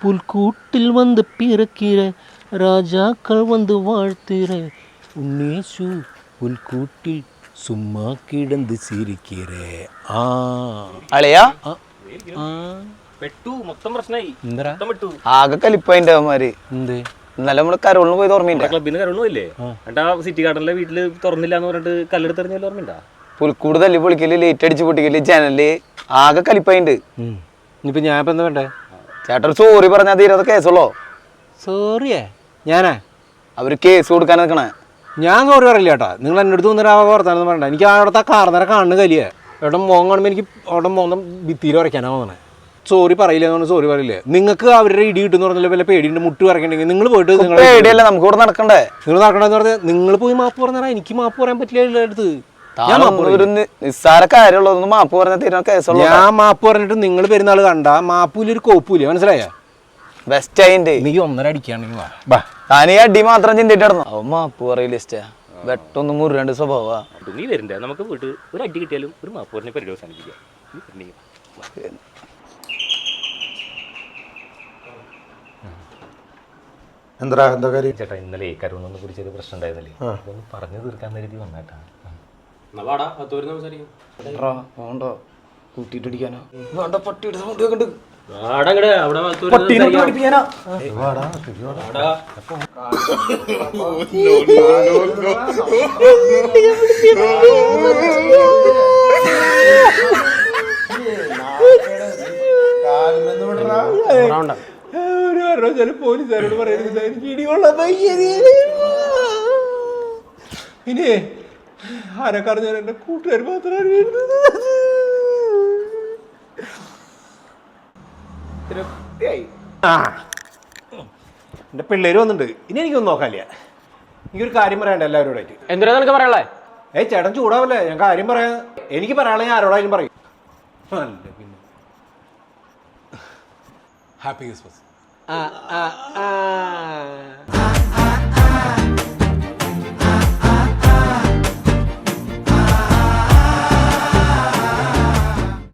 புல்கூட்டில் வந்து பிறக்கிற ராஜாக்கள் வந்து வாழ்த்திற ഉണ്ണീശു പുൽക്കൂട്ടിൽ സുമ്മാ കിടന്ന് ചിരിക്കറേ ആ അളിയാ പെട്ടു മൊത്തം പ്രശ്നമായി ആകെ കലിപ്പതിന്റെ അവന്മാര് എന്ത് ഇന്നലെ നമ്മള് കരോളിന് പോയത് ഓർമ്മയില്ല ക്ലബിന് കരണമില്ലേ എന്നിട്ട് ആ സിറ്റി ഗാർഡനിലെ വീട്ടില് തുറന്നില്ല എന്ന് പറഞ്ഞിട്ട് കല്ലെടുത്തെറിഞ്ഞാൽ ഓർമ്മയുണ്ടാ പുൽക്കൂട് തല്ലി പൊളിക്കല് ലേറ്റ് അടിച്ച് പൊട്ടിക്കല് ജനല് ആകെ കലിപ്പതിണ്ട് ഇനിയിപ്പോ ഞാൻ ഇപ്പൊ എന്താ വേണ്ടേ ചേട്ടൻ ഒരു സോറി പറഞ്ഞാൽ തീരാതെ കേസുള്ളോ സോറിയേ ഞാനാ അവര് കേസ് കൊടുക്കാൻ നിൽക്കണേ ഞാൻ സോറി പറയില്ല ചേട്ടാ നിങ്ങൾ എൻ്റെ അടുത്ത് വന്നിട്ട് വർത്താനം പറയണ്ട എനിക്ക് അവിടുത്തെ കാർന്നേരം കാണുന്ന കലിയേ എവിടെ മോൻ കാണുമ്പോൾ എനിക്ക് അവിടെ മോന്ന ഭിത്തിയിൽ വരയ്ക്കാനാണ് തോന്നണേ സോറി പറയില്ല എന്ന് പറഞ്ഞാൽ സോറി പറയില്ലേ നിങ്ങൾക്ക് അവരുടെ ഇടി കിട്ടുന്ന പറഞ്ഞാൽ വല്ല പേടിയുണ്ട് മുട്ട് വരയ്ക്കണ്ടെങ്കിൽ നിങ്ങൾ പോയിട്ട് നിങ്ങൾ പേടിയല്ല നമുക്ക് ഇവിടെ നടക്കണ്ടേ നിങ്ങൾ നടക്കണ്ടെന്ന് പറഞ്ഞാൽ നിങ്ങൾ പോയി മാപ്പ് പറഞ്ഞാൽ എനിക്ക് മാപ്പ് പറയാൻ പറ്റില്ല അടുത്ത് ഒരു നിസ്സാര കാര്യമുള്ളതൊന്നും മാപ്പ് പറഞ്ഞാൽ തീരുന്ന കേസുള്ളൂ ഞാൻ മാപ്പ് പറഞ്ഞിട്ട് നിങ്ങൾ പെരുന്നാൾ കണ്ട മാപ്പൂലൊരു കോപ്പൂല മനസ്സിലായ ബെസ്റ്റ് ആയിണ്ട് നീ ഒന്നര അടിക്കുകയാണെങ്കിൽ താനീ അടി മാത്രം ചിന്തിട്ട് നടന്നു അവൻ മാപ്പ് പറയില്ല ഇഷ്ട വെട്ടൊന്നും മുറിയാണ്ട് സ്വഭാവ നീ വരണ്ടേ നമുക്ക് പോയിട്ട് ഒരു അടി കിട്ടിയാലും ഒരു മാപ്പ് പറഞ്ഞ പരിപാടി അവസാനിപ്പിക്കാം എന്താ കാര്യം ചേട്ടാ ഇന്നലെ കരുവണ്ണൊന്ന് കുറിച്ചൊരു പ്രശ്നം ഉണ്ടായിരുന്നില്ലേ അതൊന്ന് പറഞ്ഞു തീർക്കാൻ കരുതി വന്നേട്ടാ കൂട്ടിട്ടടിക്കാനോ വേണ്ട പട്ടിയുടെ സൗണ്ട് കേൾക്കണ്ട് പോലീസുകാരോട് പറയുന്നത് എനിക്ക് ഇടികൊള്ള ഇനി ആരൊക്കെ എന്റെ കൂട്ടുകാർ മാത്രമാണ് എന്റെ പിള്ളേര് വന്നിട്ടുണ്ട് ഇനി എനിക്കൊന്നും നോക്കാനില്ല എനിക്കൊരു കാര്യം പറയാണ്ട് എല്ലാവരോടായിട്ട് എന്തിനാ നിനക്ക് പറയാനുള്ളേ ചേട്ടൻ ചൂടാവല്ലേ ഞാൻ കാര്യം പറയാം എനിക്ക് പറയാനുള്ള ഞാൻ ആരോടായാലും പറയും അല്ല പിന്നെ ഹാപ്പി ക്രിസ്മസ്